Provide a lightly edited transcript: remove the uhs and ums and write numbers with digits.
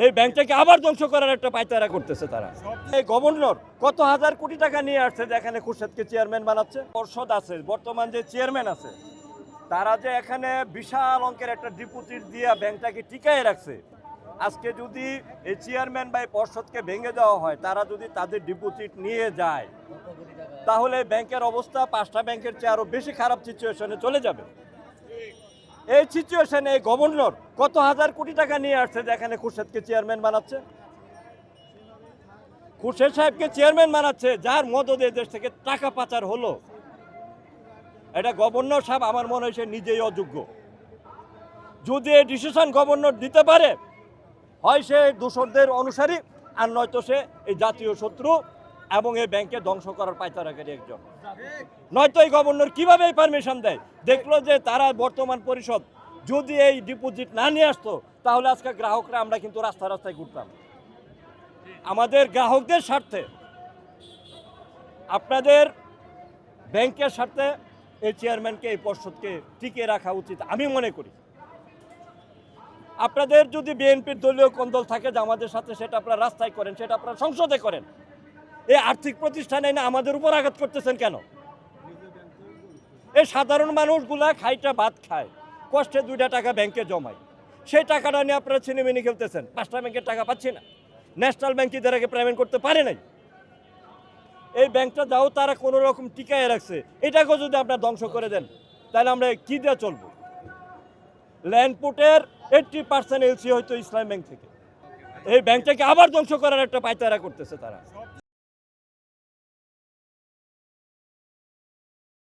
এই ব্যাংকটাকে আবার ধ্বংস করার একটা পায়তারা করতেছে তারা। এই গভর্নর কত হাজার কোটি টাকা নিয়ে আসছে যে এখানে খুরশেদকে চেয়ারম্যান বানাচ্ছে। পর্ষদ আছে, বর্তমান যে চেয়ারম্যান আছে, তারা যে এখানে বিশাল অঙ্কের একটা ডিপোজিট দিয়ে ব্যাংকটাকে টিকায় রাখছে। আজকে যদি এই চেয়ারম্যান বা পর্ষদকে ভেঙে দেওয়া হয়, তারা যদি তাদের ডিপোজিট নিয়ে যায়, তাহলে ব্যাংকের অবস্থা 5টা ব্যাংকের চেয়ে আরো বেশি খারাপ সিচুয়েশনে চলে যাবে। এই সিচুয়েশনে এই গভর্নর কত হাজার কোটি টাকা নিয়ে আসছে যে এখানে খুরশেদকে চেয়ারম্যান বানাচ্ছে। খুরশেদ সাহেবকে চেয়ারম্যান বানাচ্ছে, যার মদদে দেশ থেকে টাকা পাচার হলো। এটা গভর্নর সাহেব আমার মনে হয় সে নিজেই অযোগ্য। যদি এই ডিসিশন গভর্নর দিতে পারে, হয় সে দূষরদের অনুসারী, আর নয়তো সে এই জাতীয় শত্রু এবং এই ব্যাংকে ধ্বংস করার পায়তারাকারী একজন। নয়তো এই গভর্নর কিভাবে এই পারমিশন দেয়? দেখলো যে তারা বর্তমান পরিষদ যদি এই ডিপোজিট না নিয়ে আসতো, তাহলে আজকে গ্রাহকরা আমরা কিন্তু রাস্তায় রাস্তায় ঘুরতাম। আমাদের গ্রাহকদের স্বার্থে, আপনাদের ব্যাংকের স্বার্থে এই চেয়ারম্যানকে, এই পর্ষদকে টিকিয়ে রাখা উচিত আমি মনে করি। আপনাদের যদি বিএনপির দলীয় কোন্দল থাকে যে আমাদের সাথে, সেটা আপনারা রাস্তায় করেন, সেটা আপনারা সংসদে করেন। এই আর্থিক প্রতিষ্ঠানে না আমাদের উপর আঘাত করতেছেন কেন? এই সাধারণ মানুষগুলা খাইটা ভাত খায়, কষ্টে 2টা টাকা ব্যাংকে জমায়, সেই টাকাটা নিয়ে আপনারা ছিনিমিনি খেলতেছেন। 5টা ব্যাংকের টাকা পাচ্ছি না, ন্যাশনাল ব্যাংক এদের আগে পেমেন্ট করতে পারে নাই। এই ব্যাংকটা যাও তারা কোনো রকম টিকায় রাখছে, এটাকেও যদি আপনারা ধ্বংস করে দেন, তাহলে আমরা কি দিয়ে চলবো? ল্যান্ডপোর্টের 80% এলসি হয়তো ইসলাম ব্যাংক থেকে। এই ব্যাংকটাকে আবার ধ্বংস করার একটা পায়তারা করতেছে তারা।